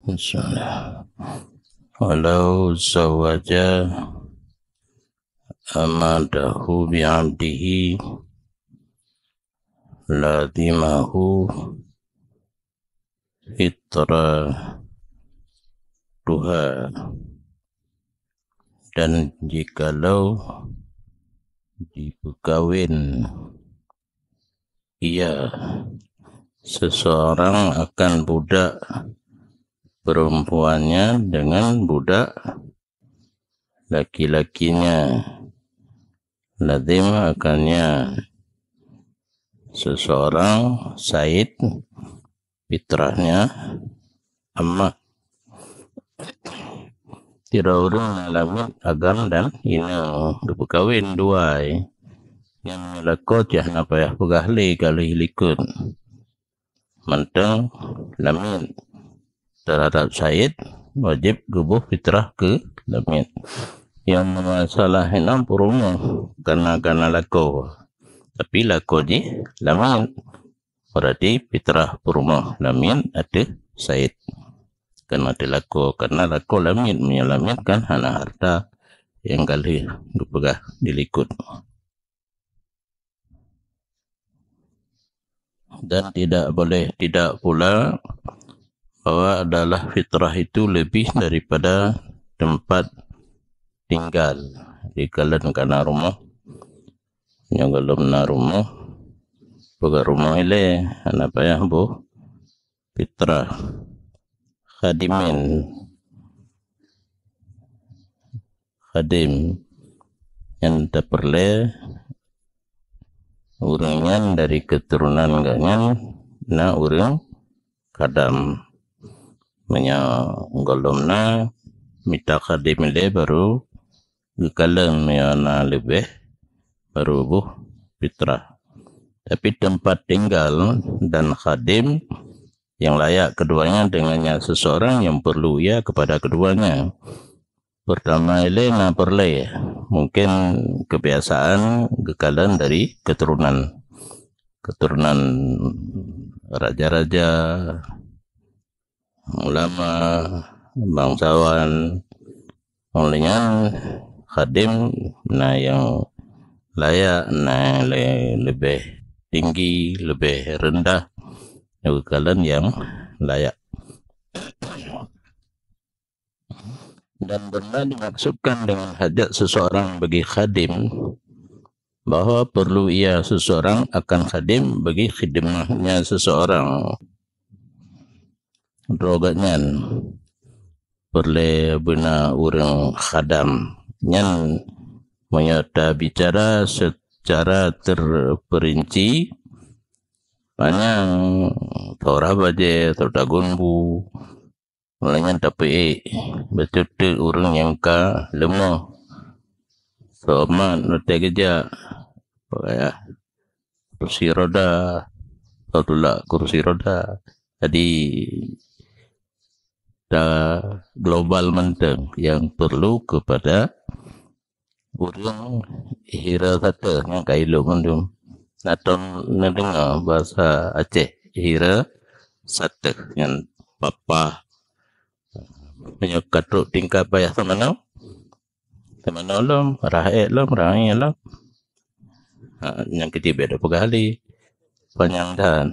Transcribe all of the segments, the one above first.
Bismillah. Walau zawaja amadahu bi'abdihi lazimahu fitra duha, dan jikalau dikawin ia seseorang akan budak perempuannya dengan budak laki-lakinya, lazim akannya seseorang said fitrahnya amma tidak orang alamin agam dan ina berkawin dua yang melakot ya napa ya pegahli kali likut mentang lamin terhadap said wajib gubuh fitrah ke lamin yang masalah enam puruma karena lako tapi lako di lamin berarti fitrah puruma lamin ada said karena dilako karena lako lamin menyelamatkan hana harta yang kali dipegah dilikut. Dan tidak pula bahwa adalah fitrah itu lebih daripada tempat tinggal di kalan kana rumah yang galum na rumah pegah rumah ile apa ya bu fitrah khadim yang tak perle urangan dari keturunan ganyan na urang kadam golomna mita khadim le baru gekalan na lebih baru buh fitrah. Tapi tempat tinggal dan khadim yang layak keduanya dengannya seseorang yang perlu ia kepada keduanya. Pertama ile na perle mungkin kebiasaan gekalan dari keturunan raja-raja, ulama, bangsawan, olehnya khadim na yang layak na lebih tinggi, lebih rendah, gekalan yang layak. Dan benar dimaksudkan dengan hajat seseorang bagi khadim bahwa perlu ia seseorang akan khadim bagi khidmahnya seseorang. Rogatnya perlu bina orang khadam yang menyata bicara secara terperinci banyak torah baje terdagun bu mulanya tapi betul-betul orang yang ka lemah sama nota kerja ya kursi roda atau kursi roda jadi global menteng yang perlu kepada orang hira satu yang kailu mendum atau mendengar bahasa Aceh hira satu yang papa menyekatruk tingkat payah teman-teman rahai yang ketiga ada pegali panjang dan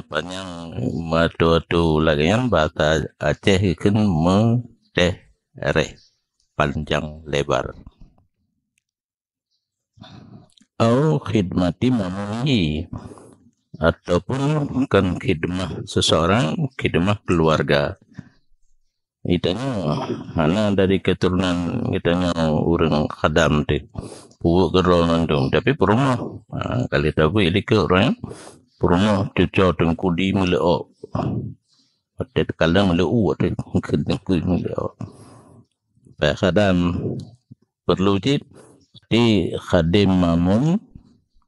panjang matu lagi yang bahasa Aceh ikan panjang lebar atau khidmati memenuhi ataupun bukan khidmah seseorang, khidmah keluarga. Itanya mana dari keturunan kitanya orang khadam tu buat geronan tu tapi perumah kali tahu ini ke orang perumah cucu tengkudi meleo ada kadang meleo ada tengkudi meleo khadam perlu di khadim mamun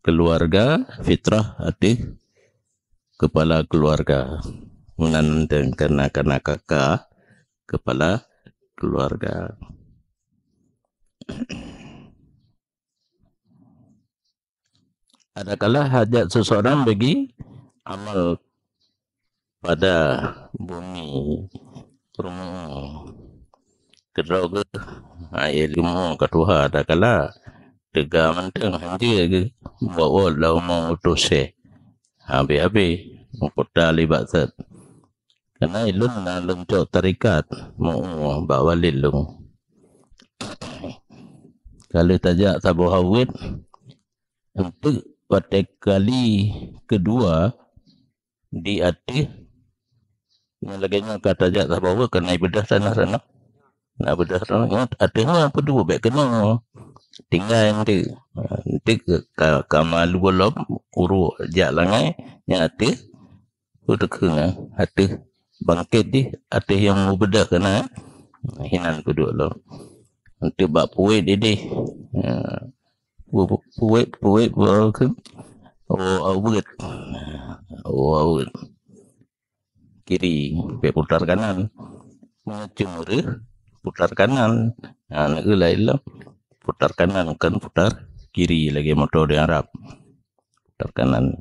keluarga fitrah hati kepala keluarga menandang karena kakak kepala keluarga. Adakala hajat seseorang bagi amal pada bumi rumah kedau ke air lumo kedua ada kala tega menteng hanje ke bawa lau mau utose habis mengkota libat set karena ilun na lum cok tarikat mau bawa lilung kalau tajak tabu hawit untuk pada kali kedua di hati yang laganya kata tajak tabu hawit kena ibadah sana nak bedah sana artinya apa dua baik kena tinggal nanti kamal golop uru jak langai yang hati udah kena hati bangkit di hati yang mau bedah kena hinan kedua lo nanti bak puai dede puai kan awet kiri putar kanan cemur putar kanan nak lain putar kanan kan putar kiri lagi motor di Arab putar kanan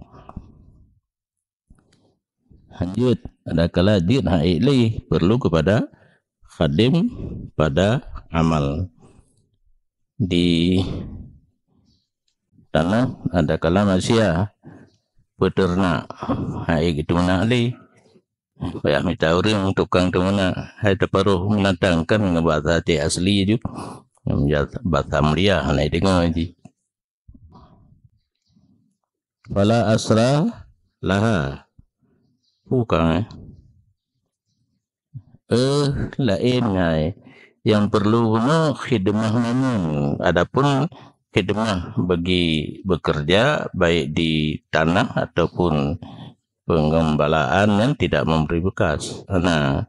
lanjut ada kala jid haili perlu kepada khadim pada amal di tanah ada kala manusia peternak hai gitu mana ali banyak minta orang tukang tu mana hai terparuh mendatangkan bahasa asli itu bahasa mulia hai dengar ji fala asra laha bukan lain hai yang perlu khidmah namun adapun khidmah bagi bekerja baik di tanah ataupun pengembalaan yang tidak memberi bekas. Nah,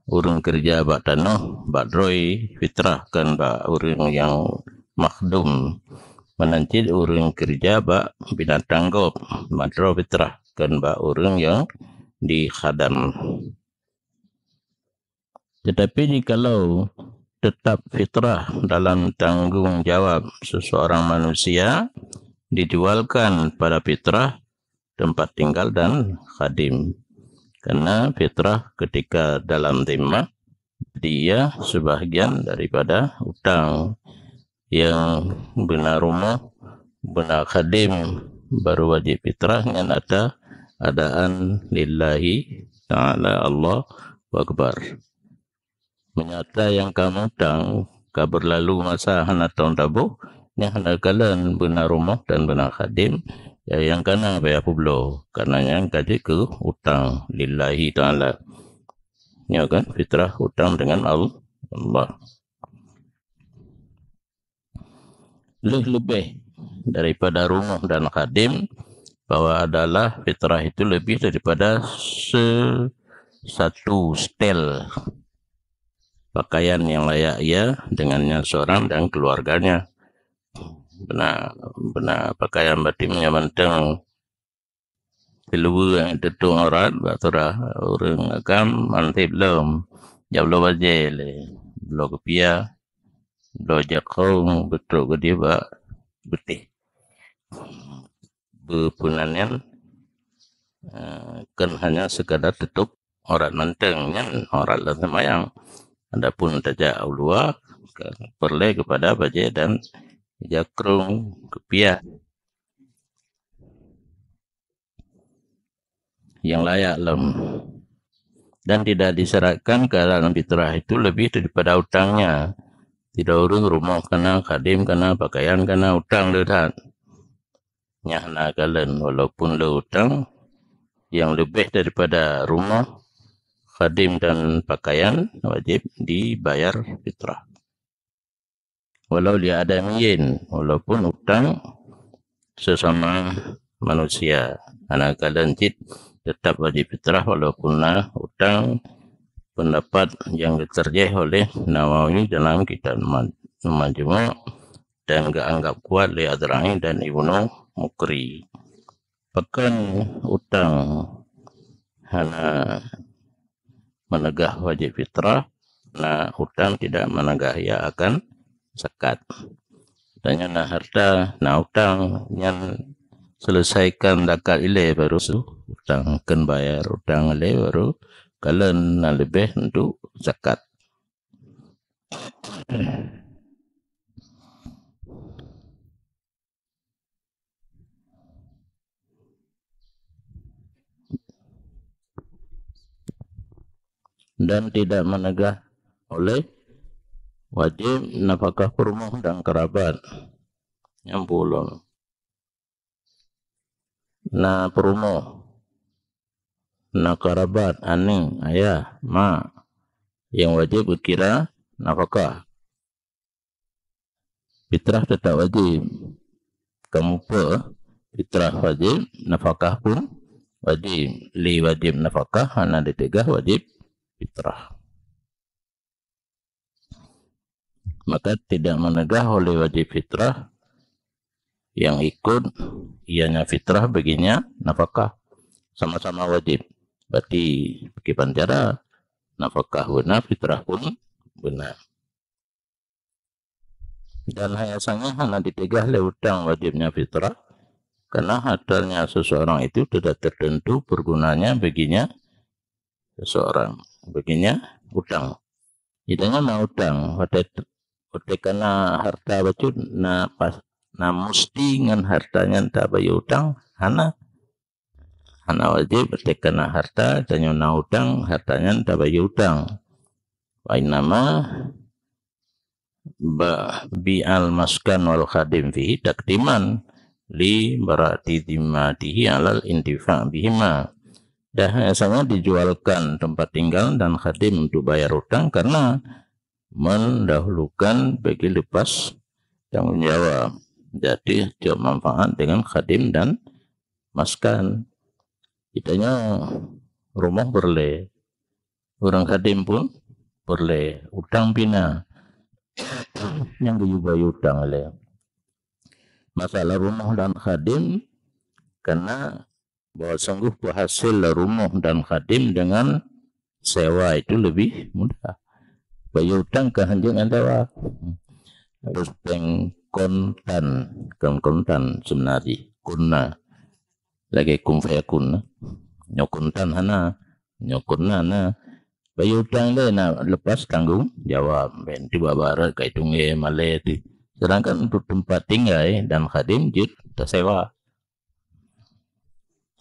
urang kerja bak tanah, bak droi fitrah kan bak urang yang makhdum. Menancit urang kerja bak binatang gop, bak droi fitrah kan bak urang yang dikhadam. Tetapi jikalau tetap fitrah dalam tanggung jawab seseorang manusia dijualkan pada fitrah tempat tinggal dan khadim. Karena fitrah ketika dalam zimmah dia sebahagian daripada hutang yang benar rumah, benar khadim baru wajib fitrah yang ada adaan lillahi ta'ala Allah Akbar. Menyata yang kamu hutang berlalu masa hana tahun tabu yang hana kalan benar rumah dan benar khadim ya yang kana bayar publo karena yang kaji ke hutang lillahi ta'ala ya kan fitrah hutang dengan Allah lebih daripada rumah dan khadim bahwa adalah fitrah itu lebih daripada satu setel pakaian yang layak ia dengannya seorang dan keluarganya benar pakaian batinnya menteng keluar yang tetung orang baturah orang agam mantip belum jauh wajah belum kepia belum jakong betul ke dia bak betih berpunannya kan hanya sekadar tutup orang mentengnya orang lain semayang adapun tajak ulua perle kepada bajai dan jakrung kepiah yang layak dan tidak disyaratkan ke dalam fitrah itu lebih daripada hutangnya. Tidak urung rumah kena khadim kena pakaian kena hutang lehat nyahna kalen walaupun le hutang yang lebih daripada rumah khadim dan pakaian wajib dibayar fitrah. Walau dia adamiyin walaupun hutang sesama manusia anak kalian tetap wajib fitrah walaupun hutang pendapat yang diterjeh oleh Nawawi dalam kitab Majmu' dan enggak anggap kuat oleh Adra'i dan Ibnu Mukri. Bahkan hutang hanya menegah wajib fitrah, nah hutang tidak menegah ia akan zakat. Tanya harta, hutang yang selesaikan zakat ile baru utang ken bayar utang le baru kalen na lebih untuk zakat. Dan tidak menegah oleh wajib nafkah perumah dan kerabat yang pulung. Na perumah, na kerabat, aning, ayah, mak yang wajib berkira nafkah. Fitrah tetap wajib. Kamu fitrah wajib, nafkah pun wajib. Li wajib nafkah, hana ditegah wajib fitrah. Maka tidak menegah oleh wajib fitrah yang ikut ianya fitrah baginya nafkah sama-sama wajib. Berarti bagaimana cara nafkah benar, fitrah pun benar. Dan hayasannya hanya ditegah oleh utang wajibnya fitrah karena hartanya seseorang itu tidak tertentu pergunanya baginya seseorang, baginya utang. Idanya na utang, karena harta bacun na pas na musti ngan hartanya tak bayu utang, hana wajib karena harta dan na utang hartanya tak bayu utang. Wa nama bi al maskan wal khadim fi takdiman li barati dimatihi alal intifa bihima. Dah sama dijualkan tempat tinggal dan khadim untuk bayar utang karena mendahulukan bagi lepas tanggung jawab. Jadi dia manfaat dengan khadim dan maskan. Kitanya rumah boleh, orang khadim pun boleh, utang pina yang juga utang le. Masalah rumah dan khadim karena bahwa sungguh hasil rumah dan khadim dengan sewa itu lebih mudah. Bayar utang ke hanjing antawa harus kontan sebenarnya kunna lagi kum fayakun nyokuntan hana nyokunna na bayar utang le na lepas tanggung jawab ben tiba barat kai tunge male ti. Sedangkan untuk tempat tinggal dan khadim jid tersewa.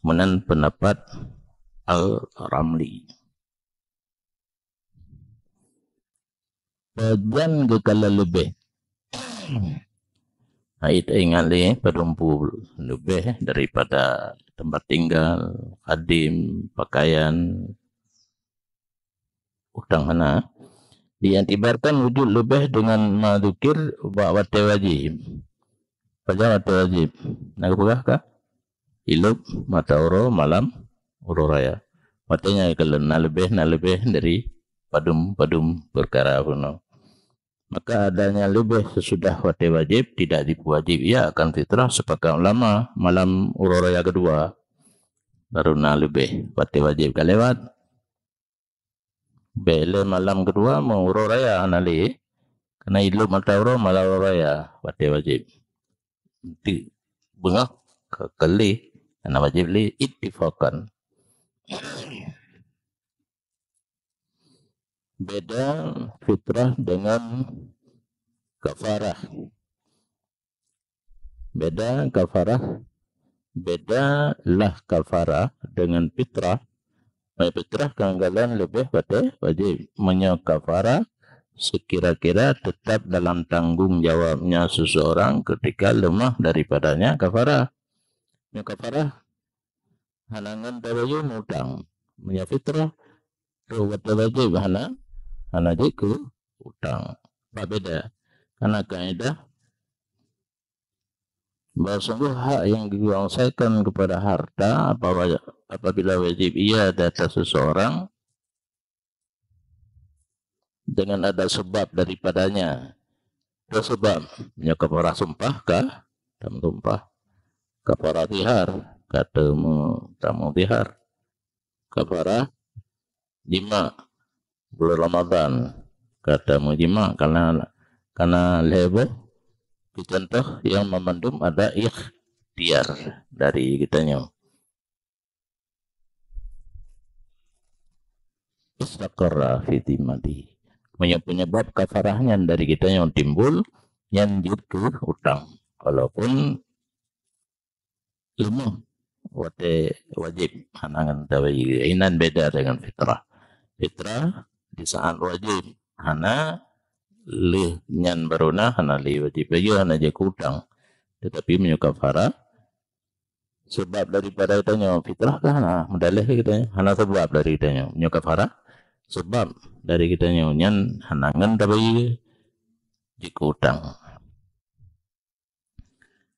Menan pendapat Al-Ramli. Bagian kekala lebih. Itu ingat perumpu lebih daripada tempat tinggal, khadim, pakaian, utang hana. Diantibarkan wujud lebih dengan madukir wate wajib. Pada wate wajib. Nagapagah kah? Ilub mata uro malam uro raya. Matanya kalau na lebih dari padum perkara puno. Maka adanya lebih sesudah wate wajib tidak diwajib ia akan fitrah sepakat ulama malam uro raya kedua baru na lebih wate wajib kalewat bele malam kedua mau uro raya anali karena ilmu mata uro malam uro raya wate wajib di bengak kekeli karena wajib li ittifakan. Beda fitrah dengan kafarah. Beda lah kafarah dengan fitrah. Fitrah kanggalan lebih pada wajib. Menyo kafarah sekira-kira tetap dalam tanggung jawabnya seseorang ketika lemah daripadanya kafarah. Menyo kafarah halangan tawayu utang. Menyo fitrah wajib hana jiku utang. Apa beda? Karena kaidah bahwa sungguh hak yang diwangsaikan kepada harta apabila wajib ia atas seseorang dengan ada sebab daripadanya. Itu sebab kafarah sumpah kah? Tamu sumpah. Kafarah tihar tamu tihar. Kafarah jima bulan Ramadan kata mujima karena lebo contoh yang memandum ada ikhtiar dari kitanya istaqarra fi dhimmati. Penyebab kafarahnya dari kita yang timbul yang ke utang. Walaupun ilmu wajib hanangan tawayi. Inan beda dengan fitrah. Fitrah di saat wajib hana lih nyan baruna hana lih wajib aja hana je utang. Tetapi menyukafara sebab daripada kitanya fitrah kan mudalih kitanya hana sebab dari kitanya menyukafara sebab dari kitanya nyan hanangan tawayi jika utang.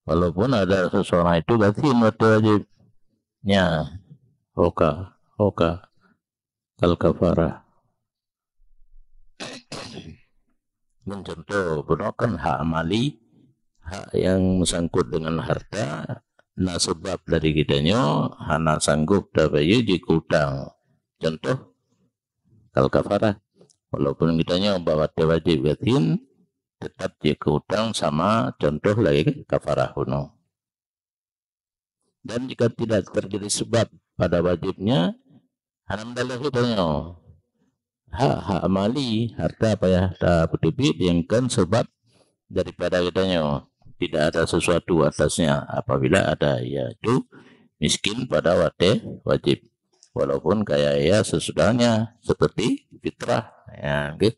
Walaupun ada seseorang itu gatin wajibnya hoka kal kafara. Contoh gunakan hak amali, hak yang sangkut dengan harta, na sebab dari kitanya hana sanggup dapayu jika utang. Contoh kal kafara, walaupun kitanya bawa wajib gatin tetap jika utang sama contoh lagi kafarah kuno. Dan jika tidak terjadi sebab pada wajibnya, hanam dalah kitanya hak amali harta apa ya harta putih yang kan sebab daripada kitanya tidak ada sesuatu atasnya apabila ada yaitu miskin pada wajib. Walaupun kaya ya sesudahnya seperti fitrah ya gitu.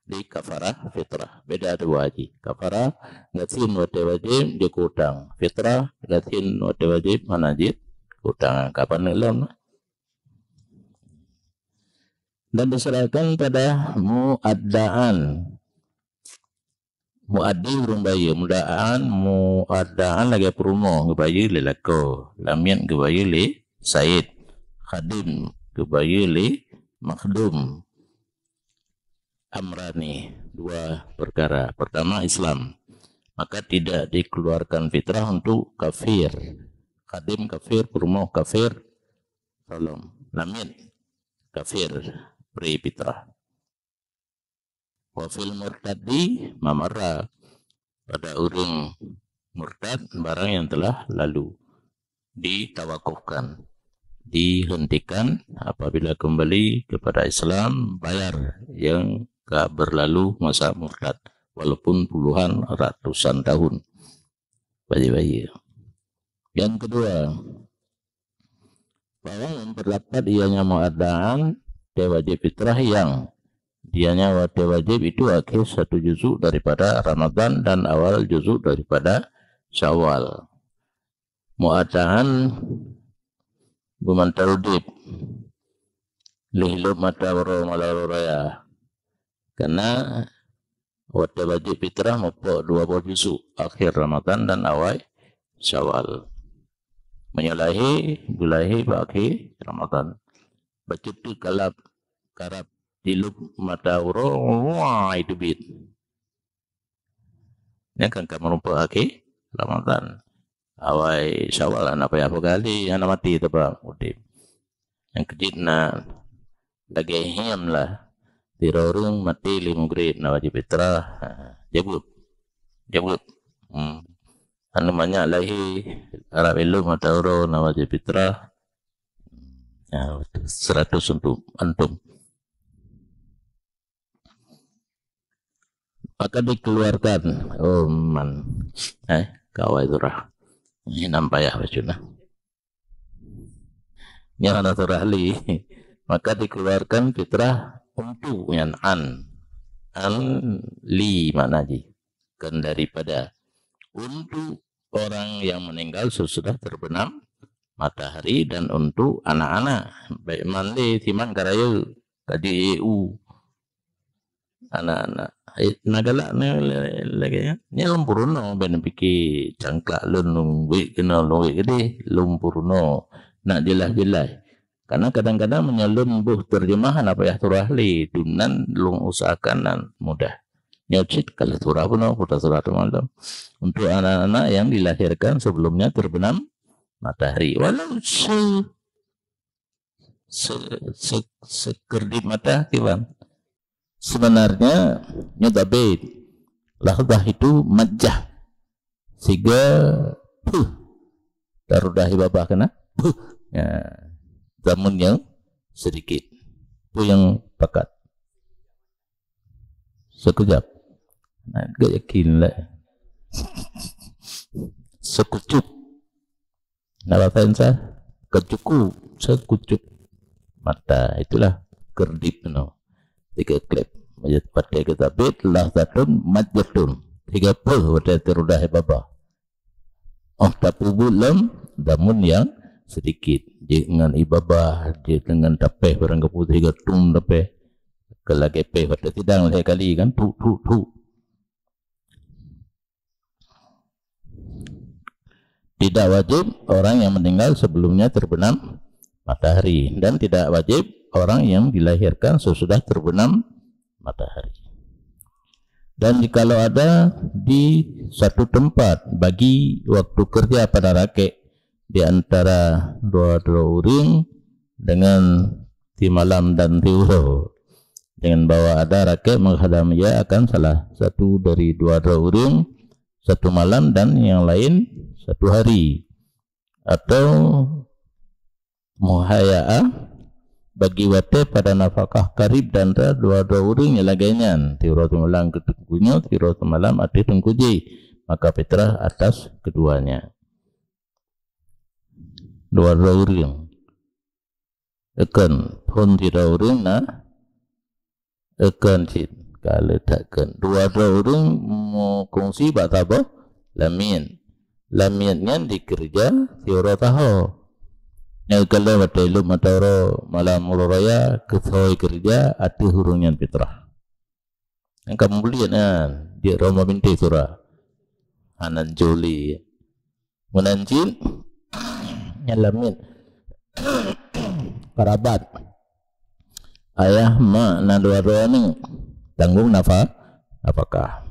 Di kafarah fitrah beda dua wajib. Kafarah gatin wajib dia utang, fitrah gatin wajib manajid utang kapan ilmu dan diserahkan pada muaddaan muaddi urung bayi muaddaan lagi perumo ngebayi lelako lamian ngebayi li said khadim ngebayi li makhdum. Amrani dua perkara. Pertama Islam, maka tidak dikeluarkan fitrah untuk kafir. Khadim kafir, perumoh kafir, tolong lamin kafir beri fitrah. Wafil murtadi mamara pada urung murtad barang yang telah lalu ditawakufkan, dihentikan apabila kembali kepada Islam bayar yang gak berlalu masa murtad walaupun puluhan ratusan tahun bayi-bayi. Yang kedua bahwa memperdapat ianya muaddaan wajib fitrah yang dianya wajib itu akhir satu juzuk daripada Ramadan dan awal juzuk daripada Syawal. Muaddaan bumantarudib lihlub mata waro malaruraya karena wajib fitrah mopok 20 juzuk akhir Ramadan dan awal Syawal menyalahi bulahi baki Ramadan bacutu kalap karap dilub mata waro wah itu bit ini kan kamu rumput akhir Ramadan awal Syawal anak apa kali anak mati itu pak udip yang kejit na lagi hiam lah tirorung mati lima grade na wajib fitrah jabut anu banyak lahi arab elu matauro na wajib fitrah 100 untuk antum maka dikeluarkan kawai surah ini nampak ya bacuna yang ada surahli maka dikeluarkan fitrah untuk yang an li maknaji kan daripada untuk orang yang meninggal sesudah terbenam matahari dan untuk anak-anak baik manli timan karayu kaji EU anak-anak nagalak lagi ya ni lumpuruno ben piki cangklak lun wi kena loe gede lumpuruno nak jelas karena kadang-kadang menyalun buh terjemahan apa ya turahli dunan lung usahakan dan mudah nyocit kalau turah pun putar surah malam untuk anak-anak yang dilahirkan sebelumnya terbenam matahari walau sekerdip mata kiban sebenarnya nyodabed lahdah itu majah sehingga tarudahi babah kena ya zamun yang sedikit itu yang pakat sekejap. Nah, gak yakin lah. Sekucup. Nah, bahasa saya kecukup, sekucup mata, itulah kerdip no. 3 klip majat pakai kitabit lah tatun majatun 30 pada terudah baba. Oh, tapi belum namun yang sedikit dengan ibabah dengan tapeh barang keputih gatung tapeh kelagi pe pada tidang leh kali kan tu. Tidak wajib orang yang meninggal sebelumnya terbenam matahari, dan tidak wajib orang yang dilahirkan sesudah terbenam matahari. Dan jikalau ada di satu tempat bagi waktu kerja pada rakek di antara dua uring dengan di malam dan di uro, dengan bahwa ada rakek menghadap ia akan salah satu dari dua uring satu malam dan yang lain satu hari, atau muhaya'ah bagi wate pada nafkah karib dan dua uring yang laganya tiro malam ketukunya tiro malam ati tungkuji, maka fitrah atas keduanya. Dua uring akan pun tiro uring na akan cit kalau takkan dua uring mau kongsi batabo laminnya dikerja tiro tahu. Yang kalau ada ilmu mataro malam raya kesoi kerja ati hurungan fitrah. Yang kamu lihat di Roma binti surah anan juli menanjin nyalamin kerabat ayah mak na dua ni tanggung apakah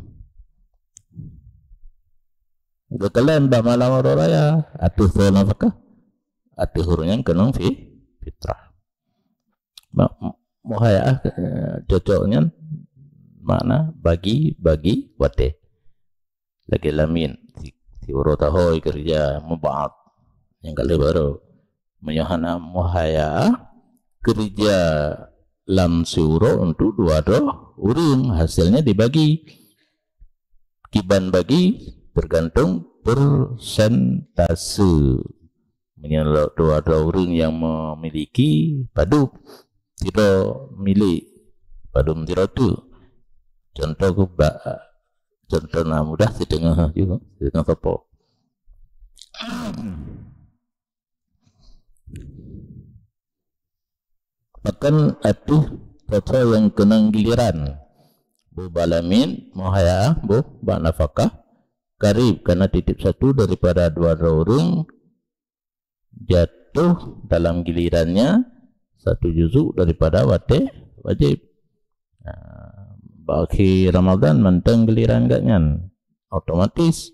kalian bah malam raya ati so nafkah ati hurungan kenong fitrah. Muhaya'ah cocoknya makna bagi wate lagi lamin si urotahoy kerja mubaat yang kali baru menyahana muhaya'ah kerja lam siuro untuk dua uring, hasilnya dibagi kiban bagi tergantung persentase. Menyelok dua uring yang memiliki padu tidak milik padu tidak tu contoh kubak contoh mudah setengah juga setengah topok bahkan itu contoh yang kenang giliran bu balamin muhaya'ah bu nafkah karib karena titip satu daripada dua uring jatuh dalam gilirannya satu juzuk daripada wate wajib. Bagi Ramadan menteng giliran gaknyan otomatis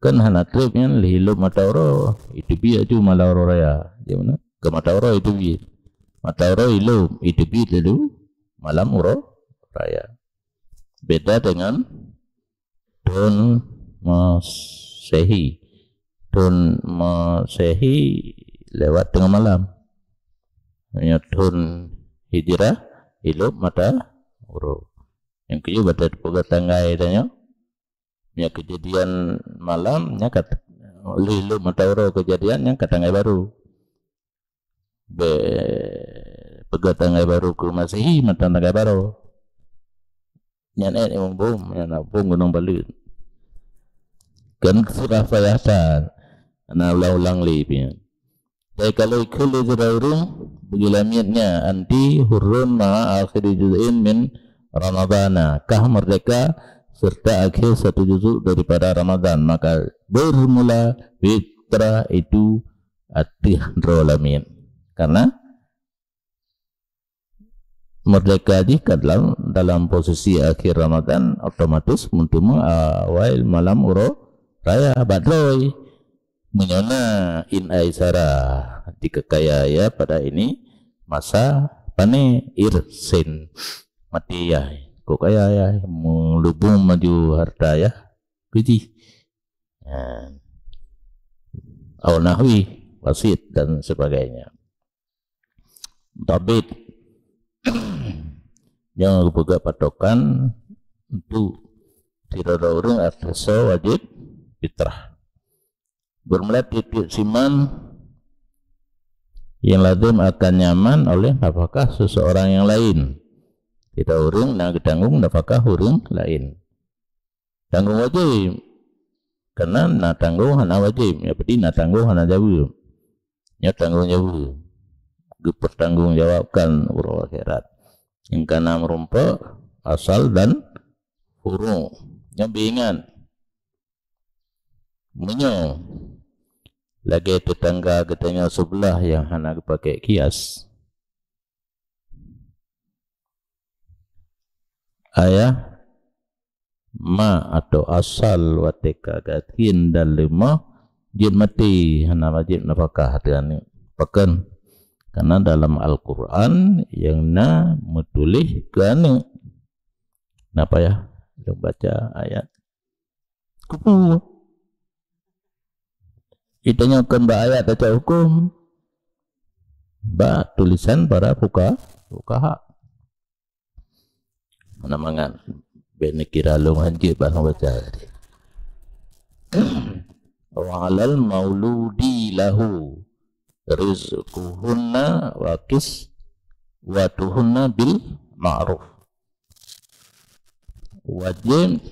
kan hana tripnya lihilup matawro itu biar ju malawro raya gimana ke matawro itu biar matawro hilup itu biar dulu malam uro raya beda dengan don masehi. Tun masehi lewat tengah malam. Tun hijrah hilup mata uro. Yang kedua pada pegat tanggai tanya. Ya kejadian malam nya kat hilup mata uro kejadian yang katanggai baru. Pegat tanggai baru ke masehi mata tanggai baru. Nyan yang bom gunung Balut. Kan surah fayasan ana ulang lipnya. Jadi kalau ikul urung begilamiatnya anti hurun ma akhir juz'in min Ramadana kah merdeka serta akhir satu juzuk daripada Ramadan, maka bermula fitrah itu ati-rolamin karena merdeka jika dalam posisi akhir Ramadan otomatis muntuma awal malam uro raya badroy menyona in aisara dikekaya ya pada ini masa pane irsin mati ya kok kaya ya melubung maju harta ya biji au nahwi wasit dan sebagainya tabit yang buka patokan untuk tidak ada orang atas wajib fitrah. Bermula titik siman yang lazim akan nyaman oleh nafkah seseorang yang lain. Tidak orang nak ditanggung nafkah orang lain. Tanggung wajib, karena nak tanggung hana wajib. Ya berarti nak tanggung hana jawab. Ya tanggung jawab. Dipertanggung jawabkan urus akhirat. Yang kana merumpa asal dan huruf. Yang bingan menyo lagi tetangga katanya sebelah yang hana pakai kias. Ayah ma atau asal wateka gatin dan lima jin mati hana wajib nafkah hatian pakan, karena dalam Al-Quran yang na metulih kan napa ya baca ayat kupu itanya kan ayat baca hukum tulisan para fuqaha mana mangan bene kira lu anjir bang baca wa alal mauludi lahu rizquhunna wa kiswatuhunna bil ma'ruf. Wajib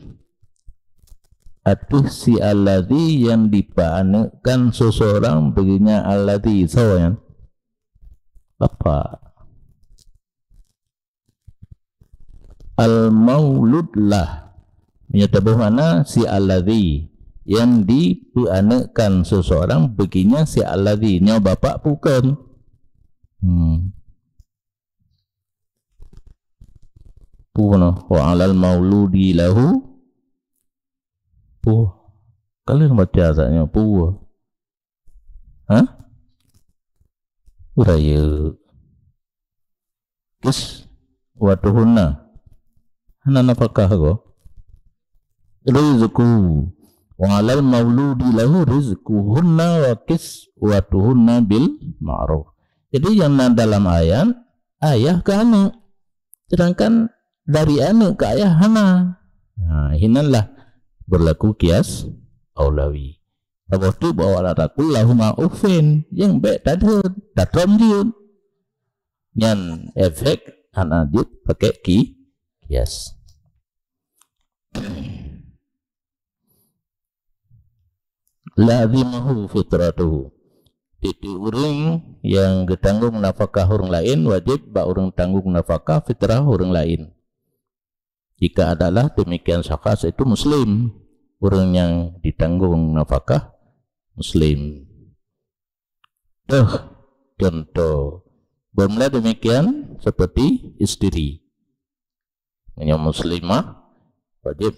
atuh si alladhi yang dipanekan seseorang baginya alladhi sawayan apa al maulud lah menyatakan mana si alladhi yang dipanekan seseorang baginya si alladhi nya bapak bukan puno wa alal mauludi lahu kalian baca asanya uraya kis watuhunna hana nafkah go rizqu wa alal mauludi lahu rizquhunna wa kiswatuhunna bil ma'ruf. Jadi yang dalam ayat ayah ke anak, sedangkan dari anak ke ayah hana. Nah, hinanlah berlaku kias aulawi. Sebab tu bawa latakul lahuma ufin yang baik tadhud, datram diun. Yang efek hana dit pakai kias. Lazimahu fitratuhu. Titik orang yang ditanggung nafkah orang lain wajib bak orang tanggung nafkah fitrah orang lain. Jika adalah demikian syakhs itu muslim, orang yang ditanggung nafkah muslim. Contoh bermula demikian seperti istri yang muslimah wajib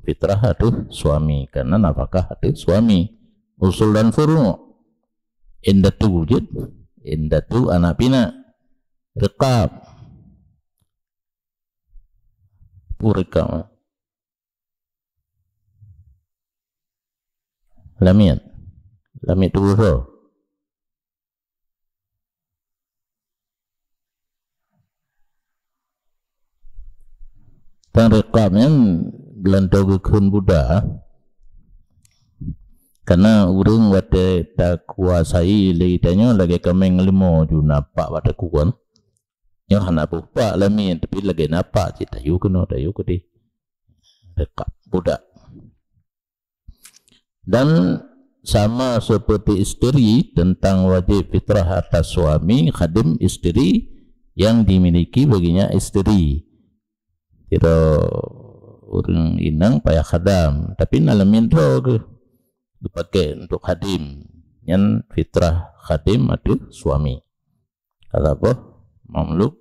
fitrah hatu suami karena nafkah hatu suami. Usul dan furu' indatu wujud, indatu anak pina rekab purika lamit turun dan rekabnya gelantau kun Buddha karena urung wate tak kuasai leitanya lagi kami ngelimo ju napak wate kuan yang hana pupa lami tapi lagi napak cita yu kena dayu kedi rekap budak. Dan sama seperti istri tentang wajib fitrah atas suami khadim istri yang dimiliki baginya istri. Tidak orang inang payah khadam tapi nalamin tu dipakai untuk khadim yang fitrah khadim atau suami. Kata apa? Mamluk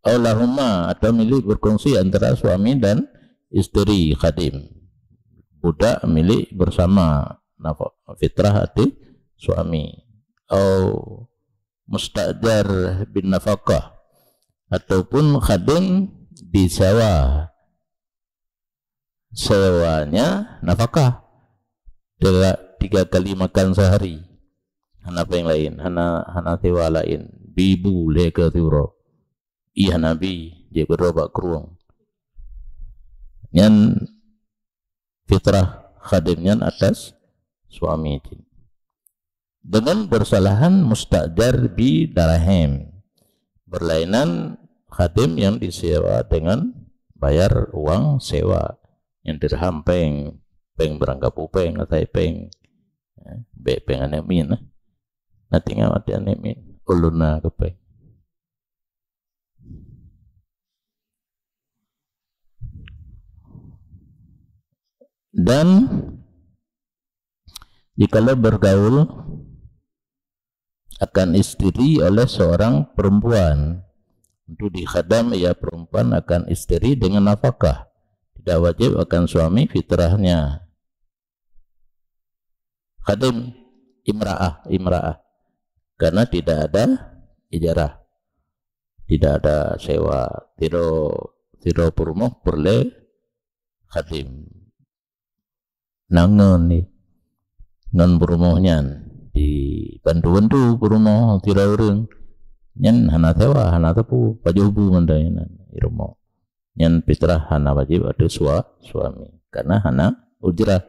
Allahumma atau milik berkongsi antara suami dan istri khadim. Budak milik bersama fitrah atau suami. Atau mustajar bin nafkah ataupun khadim disewa, sewanya nafkah 3 kali makan sehari. Hana apa yang lain, hana sewa lain bibu leka tiro iya nabi je berobak keruang nyan fitrah khadim nyan atas suami itu dengan bersalahan mustajar bi darahim, berlainan khadim yang disewa dengan bayar uang sewa yang dirham peng berangkap upeng atau peng peng anemin nanti ngamati anemin uluna kepe dan jikalau bergaul akan istri oleh seorang perempuan untuk dikhadam, ia perempuan akan istri dengan nafkah, tidak wajib akan suami fitrahnya. Khadim imra'ah karena tidak ada ijarah, tidak ada sewa, tidak perumah perle khadim nangon nih non perumahnya di bantu perumah tidak orang nyan hana sewa hana tepu pajubu mandainan irmo nyan fitrah hana wajib ada suami karena hana ujrah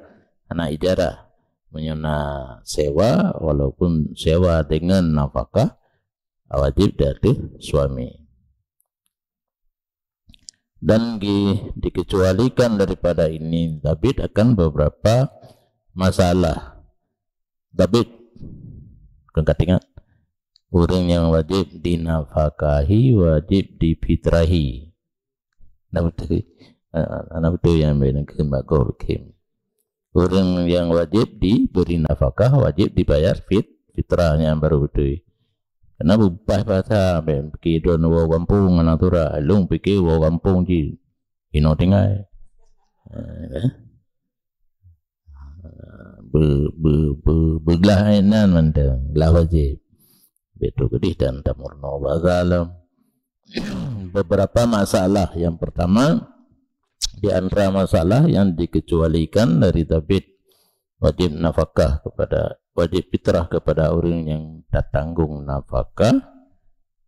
hana ijarah menyana sewa walaupun sewa dengan nafkah wajib dari suami dan dikecualikan daripada ini David akan beberapa masalah. David kengkatingan orang yang wajib dinafkahi wajib difitrahi anak betul yang benar kembakor kim orang yang wajib diberi nafkah wajib dibayar fitrahnya baru betul karena bupah bahasa pikir don wo kampung natura lung pikir wo kampung ji ino tinggal bergelainan mendeng lah wajib betul gedih dan tamurno bazalam beberapa masalah. Yang pertama di antara masalah yang dikecualikan dari David wajib nafkah kepada wajib fitrah kepada orang yang tanggung nafkah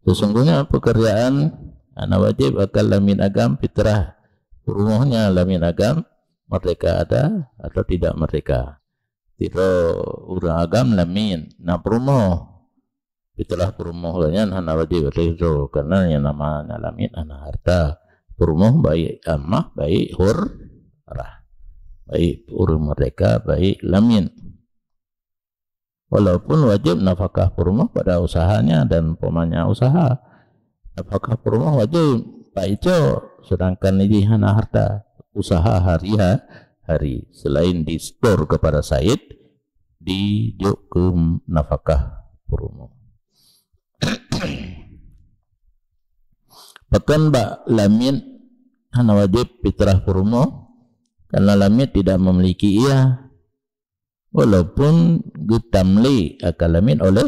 sesungguhnya pekerjaan anak wajib akan lamin agam fitrah rumahnya lamin agam mereka ada atau tidak mereka tidak urang agam lamin na perumoh itulah perumohnya hana wajib itu karena yang namanya lamin anak harta perumoh baik amah baik hurrah baik urang mereka baik lamin walaupun wajib nafkah perumoh pada usahanya dan pemanya usaha nafkah perumoh wajib baik itu sedangkan ini hana harta usaha hari selain di store kepada Said dijuk ke nafkah perumoh bahkan bak lamin hana wajib fitrah perumoh karena lamin tidak memiliki ia walaupun gutamli akan lamin oleh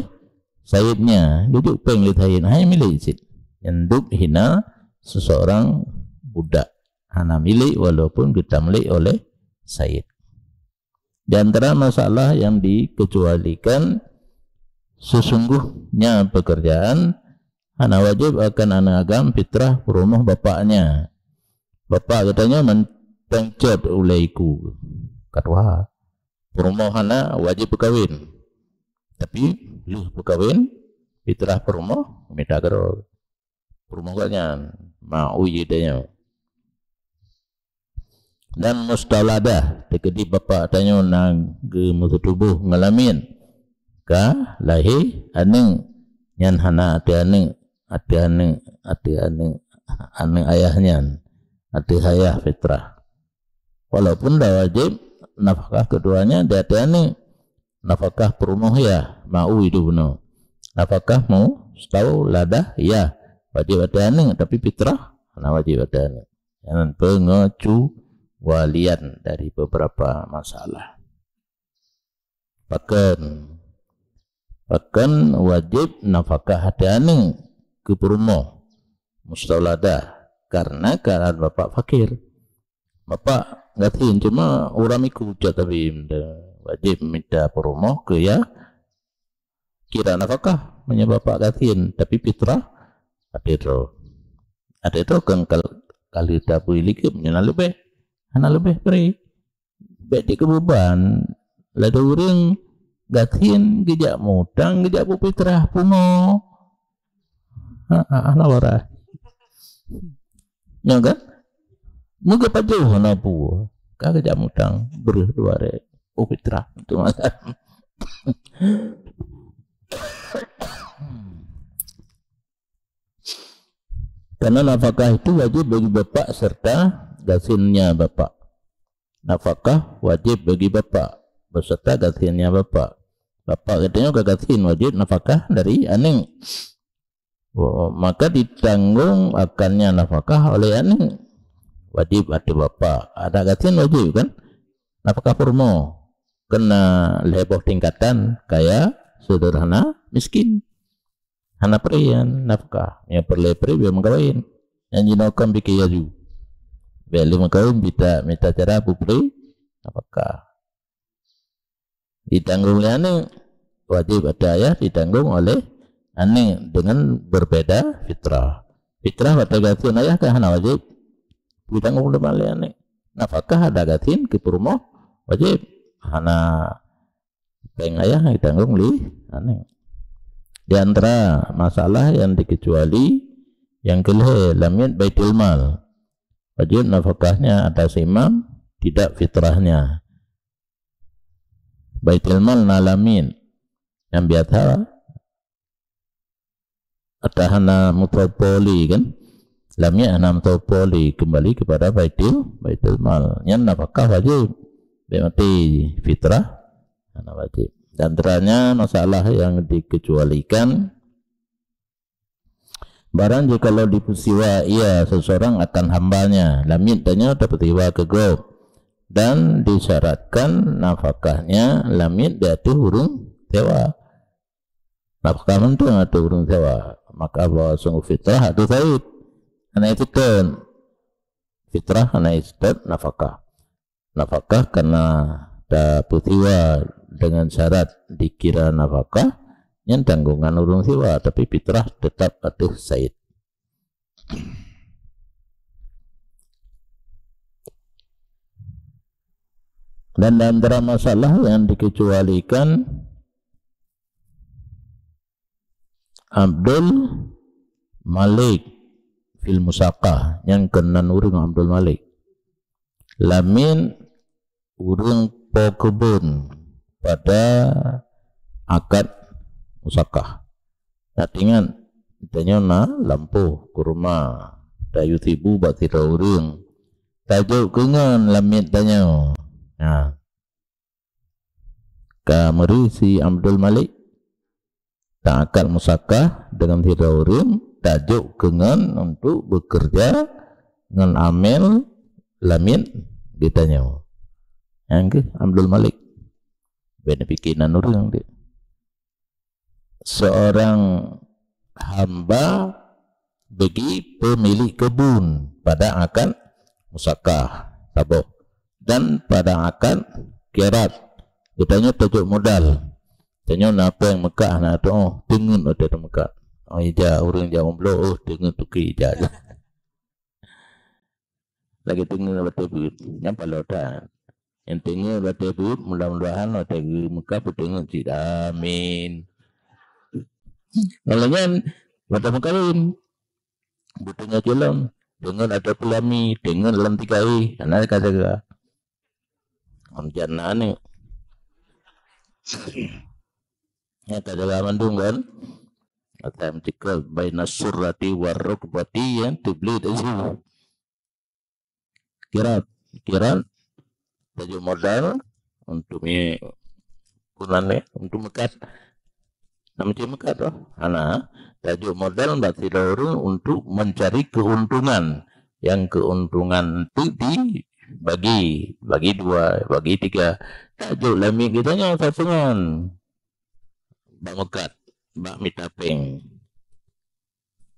Saidnya duduk penglit hayin hanya milik Said yang duduk hina seseorang budak hana milik walaupun gutamli oleh Said. Di antara masalah yang dikecualikan sesungguhnya pekerjaan hana wajib akan anak agam fitrah perumah bapaknya. Bapak katanya mentengcot ulaiku katwa perumah hana wajib berkawin tapi lu berkawin fitrah perumah minta karo perumah katanya mau yidanya dan mustaladah dekedi bapak tanya nang ge mutu tubuh ngalamin ka lahi aneng nyan hana ati aneng ayahnya ati ayah fitrah walaupun dah wajib nafkah keduanya dia ati aneng nafkah perumah ya mau itu benar nafkah mau setau ladah ya wajib ati aneng tapi fitrah hana wajib ati aneng jangan pengecu walian dari beberapa masalah. Bahkan wajib nafkah hadani ke perumoh mustaladah karena keadaan bapak fakir. Bapak ngatin cuma orang ikut tapi wajib minta perumoh ke ya kira nafkah menyebab bapak ngatin tapi fitrah hadir ada itu kan kali dapur ilik menyana lebih hana lebih beri bedi kebeban lada uring gatin gejak mutang gejak pupitrah puno hana wara ya kan mungkin pajauh hana pu kagak gejak mutang berdua re pupitrah itu masa karena nafkah itu wajib bagi bapak serta gasinnya bapak. Nafkah wajib bagi bapak beserta gasinnya bapak. Bapak katanya gasin wajib nafkah dari aning. Maka ditanggung akannya nafkah oleh aning. Wajib ada bapak. Ada gasin wajib kan? Nafkah formo. Kena leboh tingkatan kaya sederhana miskin. Hana perian nafkah yang perle-perle biar mengkawin yang jinokan bikin yaju biar mengkawin minta cara pupri nafkah ditanggung oleh ane wajib ada ayah ditanggung oleh ane dengan berbeda fitrah pada gatin ayah kan hana wajib ditanggung oleh ane nafkah ada gatin ke perumoh wajib hana peng ayah ditanggung oleh ane. Di antara masalah yang dikecuali yang kelih lamit baitul mal wajib nafkahnya atas imam tidak fitrahnya baitul mal nalamin yang biasa atahana metropoli kan lamit hana metropoli kembali kepada baitul mal yang nafkah wajib berarti fitrah hana wajib. Dan antaranya masalah yang dikecualikan barang jikalau dipesiwa ia seseorang akan hambanya lamit tanya dapat tiwa ke grup dan disyaratkan nafkahnya lamit diatur hurung sewa nafkah mentung atau hurung sewa maka bahwa sungguh fitrah atau said karena itu kan fitrah karena itu nafkah karena dapat tiwa dengan syarat dikira nafkah yang tanggungan urung siwa tapi fitrah tetap atuh said. Dan antara masalah yang dikecualikan Abdul Malik fil musaqah yang kenan urung Abdul Malik lamin urung po kebun pada akad musakah. Natingan ditanya na lampu kurma dayu tibu batira urung tajuk kengan lamit tanya nah kameri si Abdul Malik tak akad musakah dengan tira urung tajuk kengan untuk bekerja dengan amel lamit ditanya yang ke Abdul Malik benepikinan orang dia seorang hamba bagi pemilik kebun pada akad musakah tabuk dan pada akad kirat ditanya tajuk modal tanya apa yang Mekah nak tu oh dengan ada Mekah oh ija orang jauh belum oh dengan tuki ija lagi dengan betul yang palotan yang tengah baca but mudah-mudahan ada muka petengah cik amin kalau kan baca muka lain betengah jalan dengan ada pelami dengan dalam tikai karena kata jannah ni ya kata mandung kan kata mencikal baina surrati warrukbati yang tubli itu kirat tajuk modal untuk punannya untuk mekat namanya mekat anak tajuk modal berarti dorong untuk mencari keuntungan yang keuntungan itu bagi dua bagi tiga tajuk lami kita nya sasungan bak mekat bak mitapeng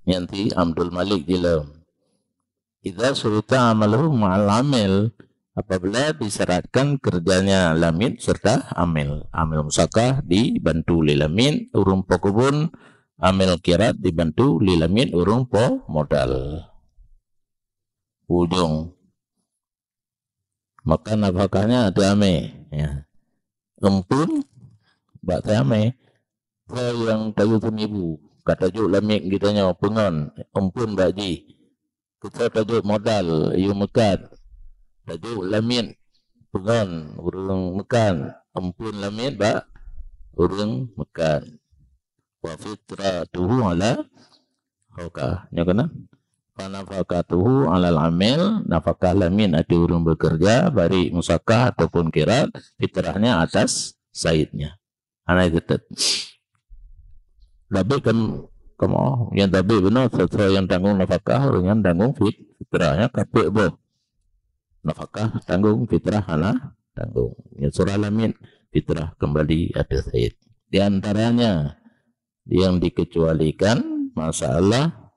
nanti Abdul Malik jelam idza surita amaluhu ma'al amil apabila disyaratkan kerjanya lamit serta amil musakah dibantu lilamin urung po kebun amil kirat dibantu lilamin urung po modal ujung. Maka nafkahnya ada ame. Ya. Empun, bak ame. Yang tahu ibu. Kata juk lamik kita nyawa pengon. Empun baji. Kita tajuk modal. Iu mekat. Tajuk lamik. Pengon. Urung mekan. Empun lamik bak. Urung mekan. Wa fitratuhu ala hauka. Ya kena? Fanafakatuhu alal amil. Nafakah lamin ada urung bekerja. Bari musakah ataupun kirat. Fitrahnya atas saidnya. Anak itu. Tapi kan kamu yang tapi benar sesuai yang tanggung nafkah orang yang tanggung fitrahnya kapek boh nafkah tanggung fitrah anak tanggung yang surah lamin fitrah kembali ada said. Di antaranya yang dikecualikan masalah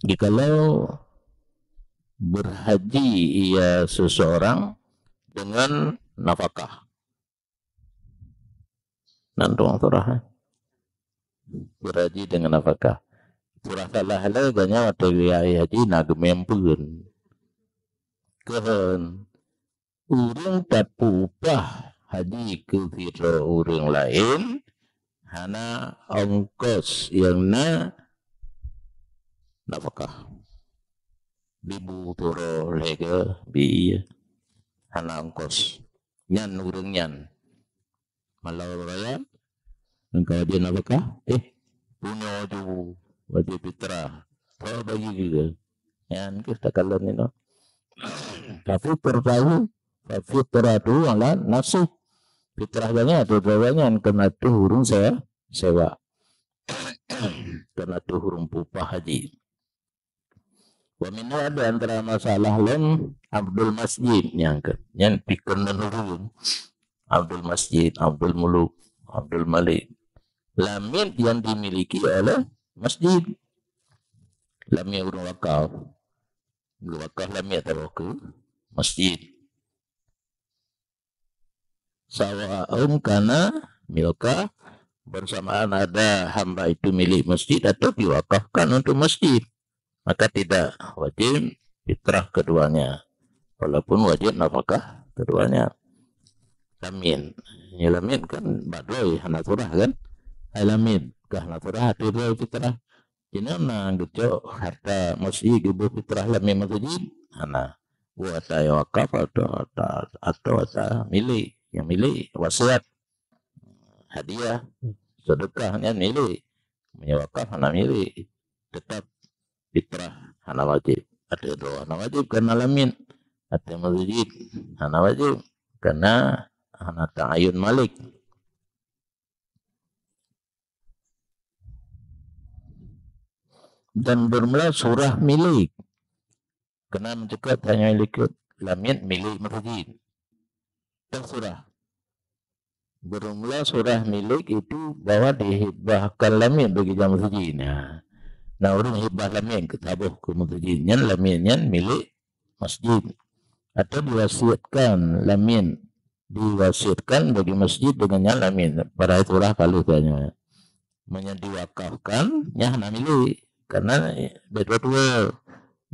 jikalau berhaji ia seseorang dengan nafkah. Nantung surah berhaji dengan nafkah. Surah salah lah banyak atau haji nak mempun. Kehon urang tapu upah haji ke fitra urang lain hana ongkos yang nafkah. Bibu turo lega bi hana ongkos nyan urang nyan malau raya engkau dia nafkah punya ju wajib fitrah kau bagi juga yan kita kalau ni no tapi pertahu fitrah tu ala nafsu fitrah banyak atau banyak kena tu urang saya sewa kena tu urang pupah haji. Wa minna ada antara masalah lain Abdul Masjid yang pikir nurun Abdul Masjid, Abdul Muluk, Abdul Malik. Lamit yang dimiliki oleh masjid. Lamit urang wakaf. Wakaf lamit atau ke masjid. Sawa'un kana milka bersamaan ada hamba itu milik masjid atau diwakafkan untuk masjid. Maka tidak wajib fitrah keduanya. Walaupun wajib nafkah keduanya. Lamin. Ya lamin kan badloi hana surah kan. Hai lamin kah hana surah hati doi fitrah. Jinana gitu harta masjid ibu fitrah lamin masjid hana. Buat saya wakaf atau milik. Yang milik wasiat. Hadiah. Sedekahnya milik. Menyawakaf hana milik. Tetap fitrah hana wajib. Ada doa hana wajib karena lamin. Ada masjid hana wajib karena hana ta'ayun malik. Dan bermula surah milik. Kena mencekat hanya ikut lamin milik masjid. Dan surah. Bermula surah milik itu bahwa dihibahkan lamin bagi jam masjid. Nah orang hibah lamin ketabuh ke masjidnya laminnya milik masjid atau diwasiatkan lamin diwasiatkan bagi masjid dengannya lamin pada itulah kalau tanya diwakafkan nya hana milik karena berdua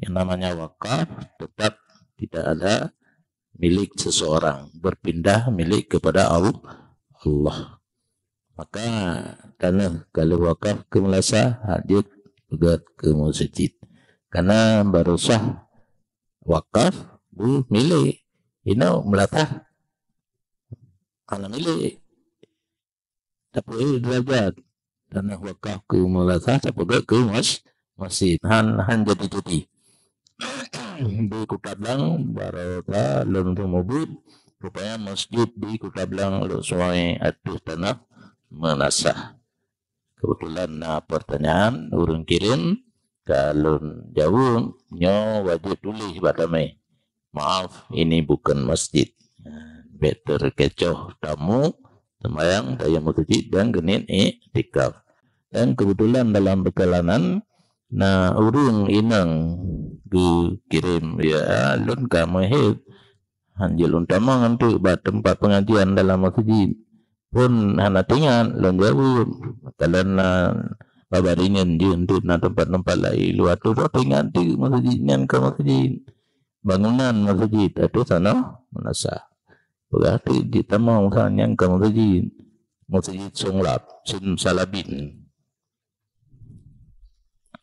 yang namanya wakaf tetap tidak ada milik seseorang berpindah milik kepada Allah. Maka karena kalau wakaf ke melasa hadit juga ke masjid karena baru sah wakaf milik ini melatah anak milik tapi derajat karena wakaf ke melatah tapi ke masjid han jadi di Kutablang barota lentung mobil rupanya masjid di Kutablang sesuai atus tanah menasah. Kebetulan pertanyaan urang kirim kalau jauh nyo wajib tulis badamai maaf ini bukan masjid better kecoh tamu sembahyang daya masjid dan genit iktikaf dan kebetulan dalam perjalanan urang inang kirim ya lun kamu hanjil untama untuk tempat pengajian dalam masjid pun hana tinggal long jauh kalau na babaringan di untuk na tempat-tempat lain luar tu tinggal di masjidnya ke masjid bangunan masjid itu sana menasa berarti ditamau yang ke masjid Songlap Sin Salabin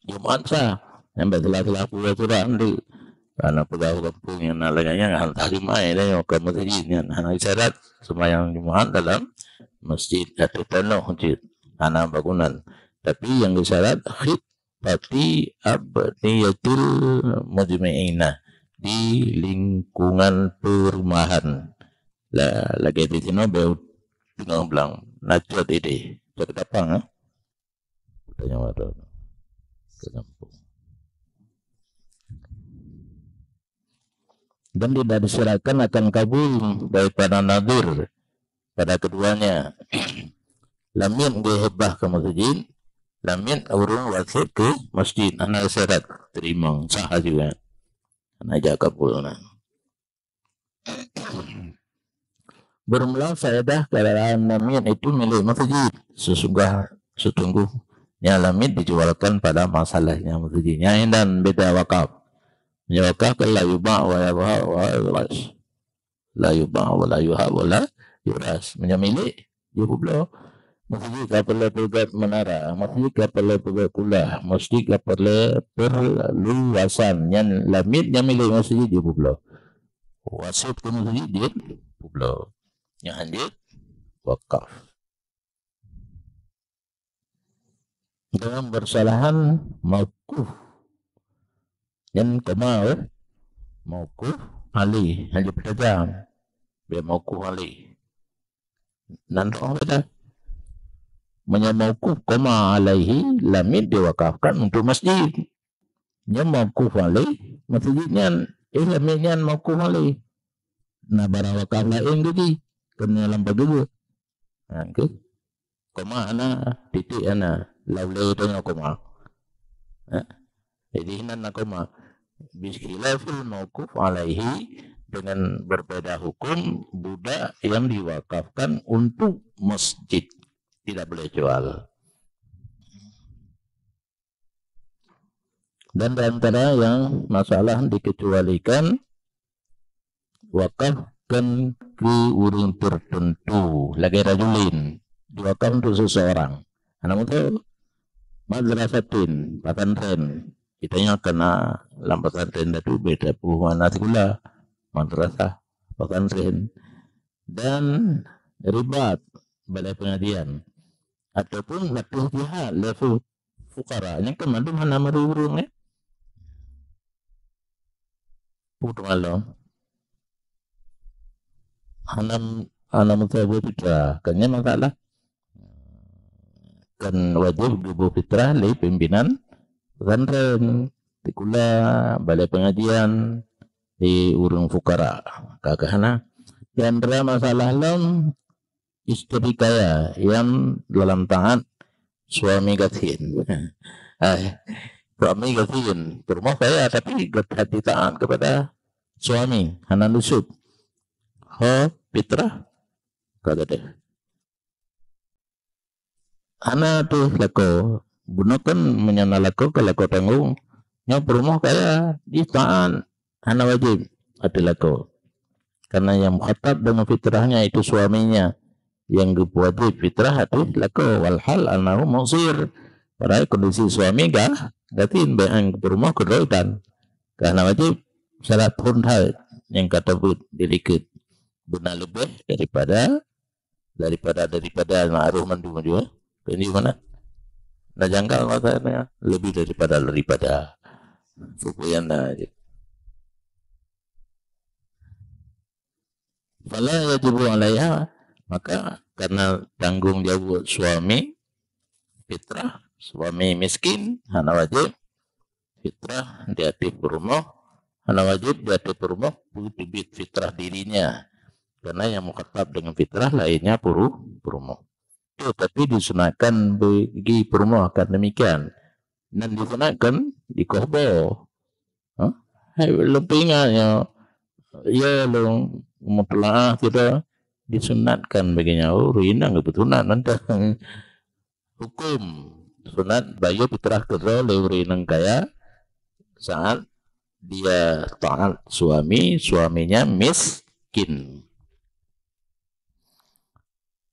Jumat sah yang betul-betul pula turun di karena pegawai kampung yang nalanya hantar mai dan yang ke masjidnya anak isyarat sembahyang Jumat dalam masjid atau penuh masjid anak bangunan tapi yang isyarat khidmati abniyatul mujmi'ina di lingkungan perumahan lagi di sini bau tengah belang najat ide terkapang tanya wadah ke kampung dan tidak diserahkan akan kabul daripada nadir pada keduanya lamin dihebah ke masjid lamin urung wasit ke masjid anak syarat terima sah juga anak jaga kabul bermula faedah keadaan lamin itu milik masjid sesungguhnya lamin dijualkan pada masalahnya masjidnya dan beda wakaf wakaf la yuba wa yuras la yuba wa la yuha wa la yuras milik dia pula masjid kapal pegat menara masjid kapal pegat kulah masjid kapal perluasan yang lamit yang milik masjid dia pula wasit ke masjid dia pula yang hadir wakaf dalam bersalahan mauquf yang kemau mauquf ali hanya bertajam dia mauquf ali dan orang beda menyamauquf koma alaihi lamid diwakafkan untuk masjid yang mauquf alaihi masjidnya lamidnya mauquf alaihi na barang wakaf lain jadi kena lambat dulu ke koma ana titik ana laulai itu koma jadi ini koma biskilafil mauquf alaihi dengan berbeda hukum budak yang diwakafkan untuk masjid tidak boleh jual dan di antara yang masalah dikecualikan wakafkan ke urung tertentu lagi rajulin diwakaf untuk seseorang anak itu madrasatin pesantren kitanya kena lambat pesantren itu beda mana segala madrasah pesantren dan ribat balai pengajian ataupun latihan jihad level fukara yang kemana mana merurung putu malam anam mutabu fitrah kanya masalah kan wajib gubu fitrah li pimpinan pesantren tikula balai pengajian di urung fukara kakahana dan masalah lam istri kaya yang dalam tangan suami gatin suami gatin rumah kaya tapi hati taat kepada suami hana nusuk fitrah kata deh hana tuh lako bunukan menyanalako ke lako tanggung yang rumah kaya di taat hana wajib hati lako karena yang mukhatab dengan fitrahnya itu suaminya yang wajib fitrah hati lako walhal anahu musir pada kondisi suami gatin bayang ke rumah kedoitan karena wajib syarat pun hal yang kata dilikat benar lebih daripada ma'ruf mandu juga ini mana nah jangkal makanya lebih daripada fukuyan aja fala yajibu alaiha maka karena tanggung jawab suami fitrah suami miskin hana wajib fitrah di hati rumah hana wajib di hati rumah bibit fitrah dirinya karena yang mukhatab dengan fitrah lainnya rumah itu tapi disunahkan bagi rumah akan demikian dan disunahkan di kohbo lebihnya ya lo mutlaah kita disunatkan baginya. Oh, rinang kebetulan nanti hukum sunat bayu fitrah kedua lewat rinang kaya saat dia taat suaminya miskin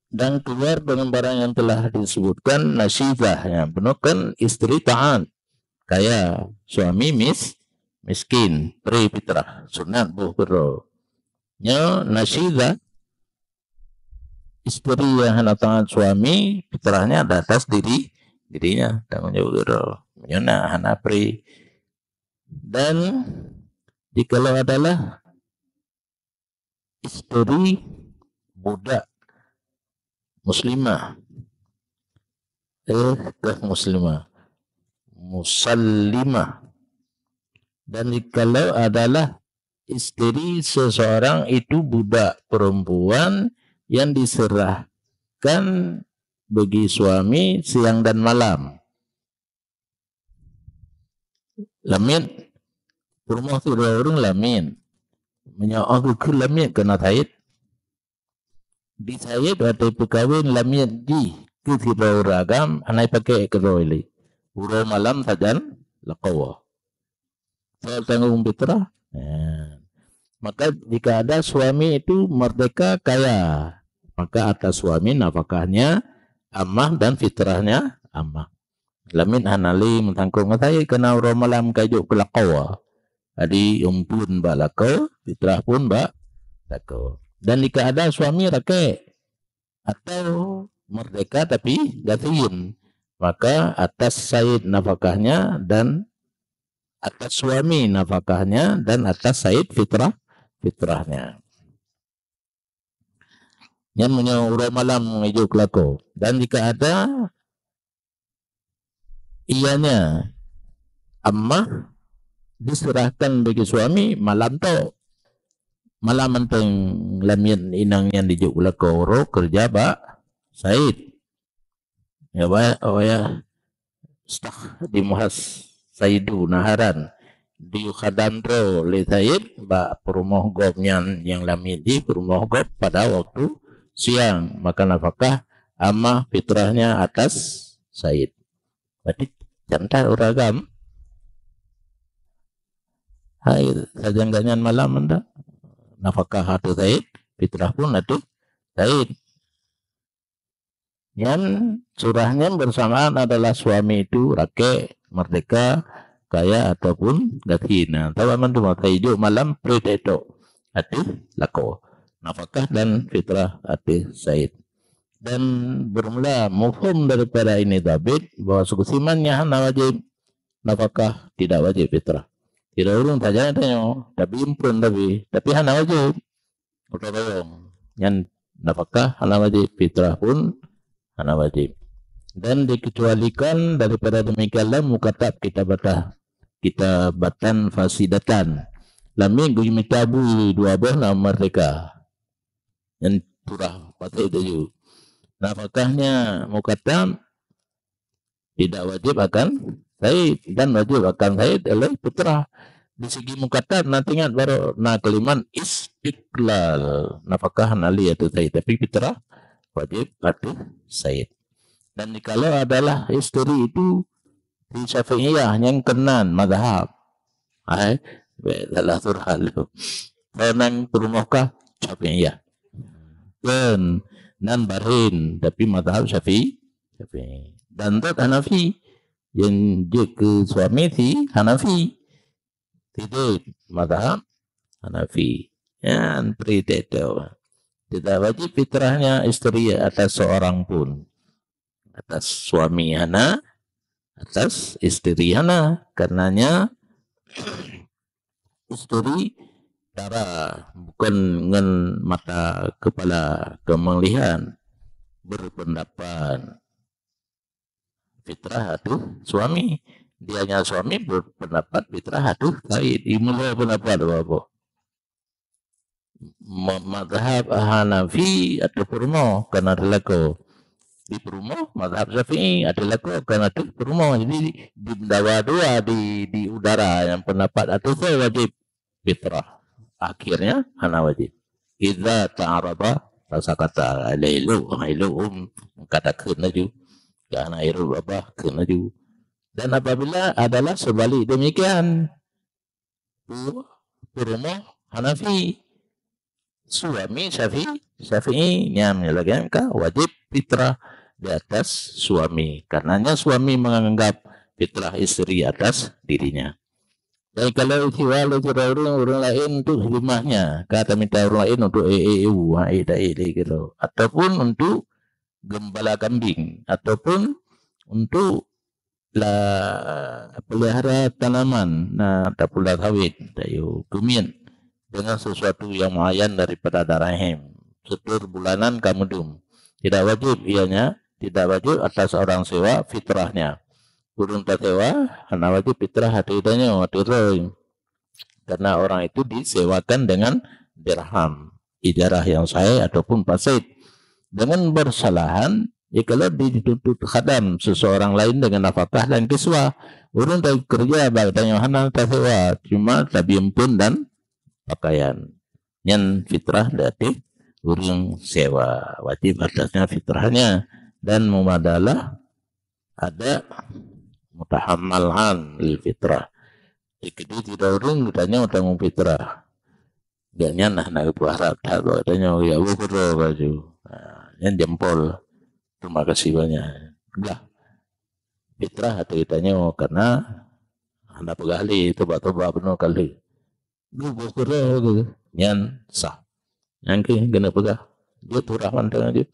dan keluar dengan barang yang telah disebutkan nasibah yang penuh kan istri taat kaya suami miskin beri fitrah sunat buh bero nya nasibah istri yang hendak taat suami fitrahnya di atas dirinya tanggung jawab bero nyana hendak beri. Dan jikalau adalah istri budak muslimah musallimah, dan jikalau adalah istri seseorang itu budak perempuan yang diserahkan bagi suami siang dan malam. Lamin rumah tu orang lamin menyawa ke lamin kena taid di saya ada perkahwin lamin di ke tidak ragam anai pakai keroi uro malam sajan lakawa soal tanggung fitrah. Maka jika ada suami itu merdeka kaya maka atas suami nafkahnya amah dan fitrahnya amah. Lamin hanali mentangkung saya kena uro malam kajuk kelakawa adi umpun ba lako fitrah pun ba lako. Dan jika ada suami rakyat atau merdeka tapi gatiin maka atas said nafkahnya dan atas suami nafkahnya dan atas said fitrahnya. Yang menyuruh malam mengajuk lako. Dan jika ada ianya amma diserahkan bagi suami malam tu malam menteng lamin inang yang dijuk lako ro kerja ba said ya ba ya stah di muhas saidu naharan di khadandro le said ba perumah gobnya yang lamin di perumah gob pada waktu siang maka nafkah amma fitrahnya atas said. Berarti jantan uragam hai sajangannya malam anda nafkah hatu said fitrah pun itu said. Yang surahnya bersamaan adalah suami itu rakyat merdeka kaya ataupun gatina tahu aman tu mata hijau malam predeto atu lako nafkah dan fitrah atu said. Dan bermula mufhum daripada ini David bahwa suku simannya hana wajib nafkah tidak wajib fitrah. Tidak urung saja tanya tapi impun tapi hana wajib utawong yang nafkah hana wajib fitrah pun hana wajib. Dan dikecualikan daripada demikianlah mukatab kitabatan fasidatan lamin gui mitabu dua buah nama mereka yang turah patah itu nafkahnya mukaddam tidak wajib akan said dan wajib akan said oleh putra. Di segi mukaddam nanti ingat baru kalimat istiqlal nafkah nali atau said tapi putra wajib atau said. Dan kalau adalah istri itu di Syafi'iyah yang kenan mazhab adalah surhalu menang perumahkah Syafi'iyah dan nan barin tapi mazhab Syafi'i dan tak Hanafi yang dia ke suami si Hanafi tidak mazhab Hanafi yang predator tidak wajib fitrahnya istri atas seorang pun atas suami hana atas istri hana karenanya istri cara bukan dengan mata kepala kemelihan berpendapat fitrah itu suami dianya suami berpendapat fitrah itu said imula pendapat apa mazhab Hanafi atau Purmo karena terlaku di Purmo mazhab Syafi'i adalah karena itu Purmo jadi di dua di udara yang pendapat atau wajib fitrah akhirnya hana wajib idza ta'arada rasa kata lelo kata kenaju karena air apa kenaju. Dan apabila adalah sebalik demikian Purmo Hanafi suami Syafi'i yang menyalakan wajib fitrah di atas suami karenanya suami menganggap fitrah istri atas dirinya. Dan kalau istiwala orang lain untuk rumahnya, kata minta orang lain untuk gitu, ataupun untuk gembala kambing, ataupun untuk pelihara tanaman, nah tak pula sawit, tayu kumin dengan sesuatu yang mayan daripada darahim, setur bulanan kamudum, tidak wajib ianya, tidak wajib atas orang sewa fitrahnya. Kurung tatewa, hana wajib fitrah hati-hatinya matiroy. Karena orang itu disewakan dengan dirham, ijarah yang sahih ataupun fasid. Dengan bersalahan, ya kalau dituntut khadam seseorang lain dengan nafkah dan kiswah, urung tak kerja bagdanya hana tatewa, cuma tabium pun dan pakaian. Yang fitrah dari urung sewa, wajib atasnya fitrahnya dan memadalah ada mutahammalhan lil fitrah. Jadi tidak urung ditanya utang fitrah. Gaknya nak berharap tak tanya ya bukro baju. Yang jempol. Terima kasih banyak. Lah fitrah atau ditanya karena anda pegali toba penuh kali. Lu bukro gitu. Yang sah. Yang ke kena pegah. Dia tu rahman tengah dia.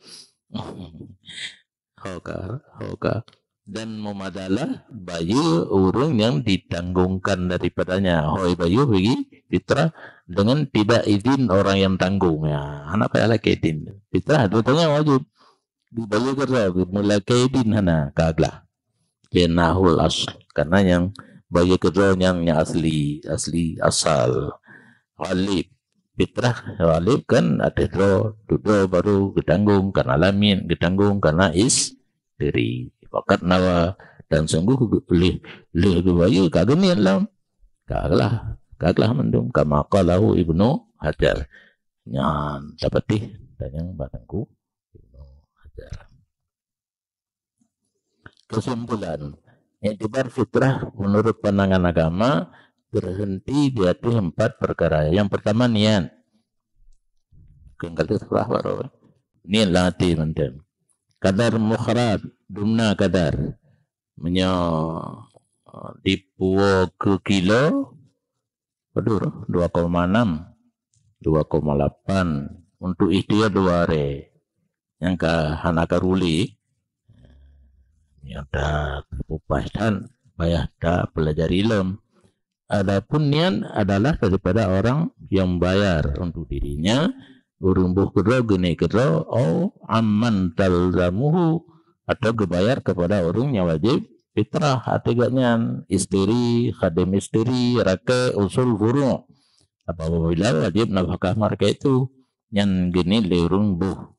Hoka. Dan memadalah bayu urung yang ditanggungkan daripadanya. Hoi bayu bagi fitrah dengan tidak izin orang yang tanggung ya. Anak payah lagi izin. Fitrah dua-duanya wajib. Di bayu kerja mulai ke izin hana kaglah. Kenahul asl karena yang bayu kerja yang asli asal. Walib fitrah walib kan ada dua baru ditanggung karena lamin, ditanggung karena istri. Fakat nawa dan sungguh lih bayu kagak ni lam kaglah mendung kama qalahu Ibnu Hajar nyan dapati tanyang batangku Ibnu Hajar. Kesimpulan i'tibar fitrah menurut pandangan agama berhenti di atas 4 perkara. Yang pertama niat. Kengkali surah baru. Niat lati menten. Kadar mukharat dumna kadar dipuo ke kilo aduh 2,6 2,8 untuk ikhtiar 2 hari yang ke hanakaruli yang dah upas dan bayar dah belajar ilmu. Adapun niat adalah daripada orang yang bayar untuk dirinya urumbuh kedua geni kedua amman talzamuhu atau kebayar kepada orang yang wajib fitrah atiganya istri khadim istri rake usul furu apabila wajib nafkah mereka itu yang geni lerung buh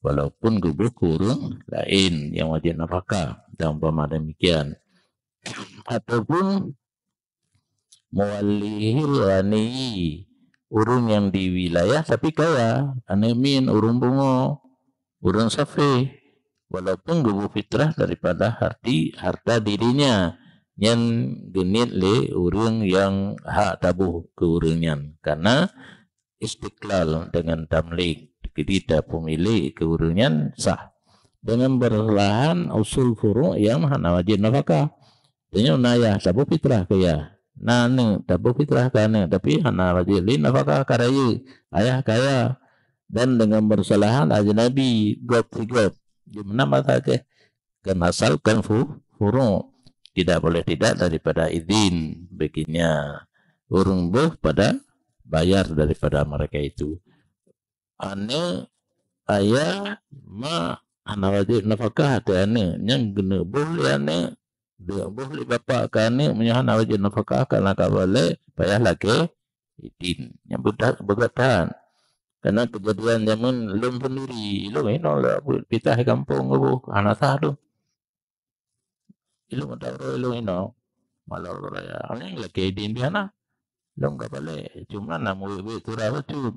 walaupun gubuh kurung lain yang wajib nafkah dan umpama demikian ataupun muwallihil ghani urung yang di wilayah tapi kaya anemin urung bungo urung safi walaupun gubu fitrah daripada harta dirinya yang genit le urung yang hak tabuh ke urungan karena istiqlal dengan tamlik kita pemilik ke urungan sah dengan berlahan usul furu yang hana wajib nafkah tanya naya tabuh fitrah kaya nane tabu fitrah kana tapi hana wajib nafkah karaya ayah kaya dan dengan bersalahan ajnabi gop gimana mata ke kenasalkan furu tidak boleh tidak daripada izin begininya urung buh pada bayar daripada mereka itu ane ayah ma hana wajib nafkah ane yang gene boleh ane dia boleh bapak kane menyahan wajib nafkah karena kabale payah lagi idin yang bergatan karena kejadian zaman lum pendiri lu ini lah pitah kampung lu anak satu lu tahu lu ini malah raya ini lagi idin di sana lu enggak boleh cuma namu ibu turah tu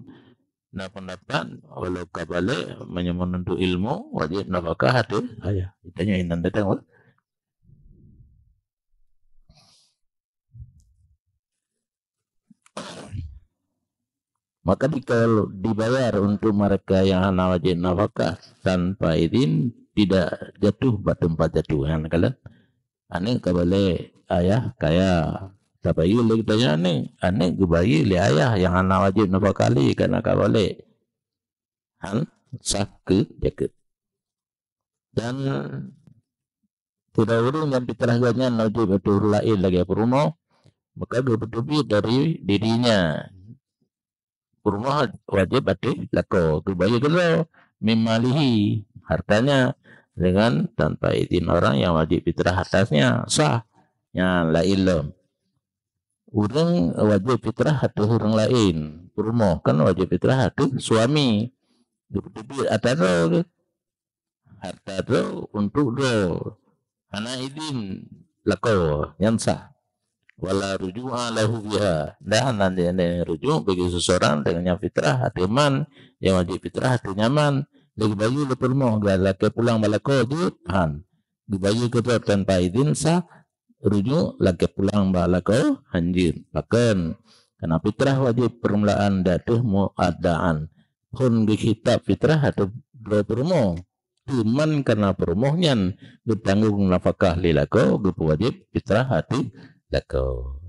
Nah pendapat walau kabale menyentuh ilmu wajib nafkah hati ayah. Ditanya inan datang. Maka kalau dibayar untuk mereka yang hana wajib nafkah tanpa izin tidak jatuh tempat jatuhan kalau ane kabale ayah kaya tabayu lagi tanya ane gubayi le ayah yang hana wajib nafkah kali karena kabale han sakit jaket dan tidak urung yang diterahkannya wajib betul lain lagi perumo maka betul dari dirinya rumah wajib berarti lako kebayu kalau memalihi hartanya dengan tanpa izin orang yang wajib fitrah atasnya sah yang lain orang wajib fitrah atau orang lain rumah kan wajib fitrah atau suami betul atau harta itu untuk do karena izin lako yang sah wala ruju'a lahu biha dan nanti rujuk bagi seseorang dengan yang fitrah hati man yang wajib fitrah hati nyaman lagi bayu lepur mau galak pulang balako juhan dibayu ke tanpa izin sah rujuk lagi pulang balako anjir bahkan karena fitrah wajib permulaan datuh muadaan pun di kitab fitrah atau lepur mau cuman karena permohonnya ditanggung nafkah lilako wajib fitrah hati lako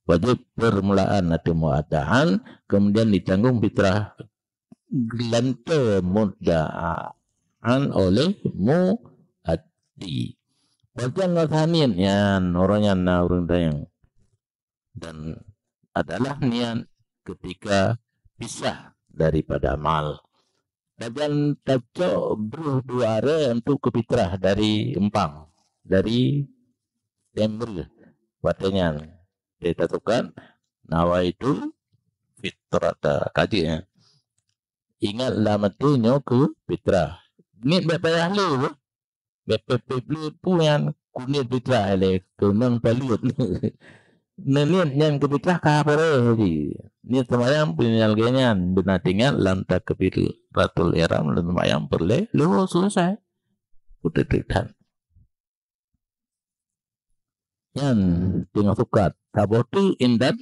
wajib permulaan atau muadaan kemudian ditanggung fitrah gelanto mudaan oleh muaddi bagian nothanin yang orangnya naurun dayang dan adalah niat ketika pisah daripada amal dan taco berdua untuk kepitrah dari empang dari tember katanya ditentukan nawa itu fitrah kajinya ingatlah matinya ke fitrah ni payah lu bepeplu puan kunit fitrah le kunang palut nenian yang ke fitrah ka pare di ni temayam punya algenyan benar tinggal lantak ke ratul iram dan temayam perle lu selesai udah tidak yang tengah sukat tabotu indat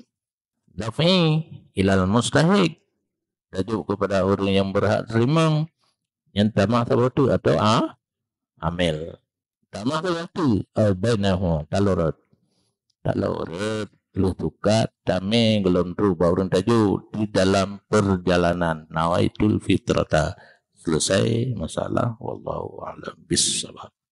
dafi ilal mustahik tajuk kepada orang yang berhak terima yang tamah tabotu atau amil tamah tabotu bainahu talurut lu sukat tame gelondru baurun tajuk di dalam perjalanan nawaitul fitrata selesai masalah wallahu a'lam bissawab.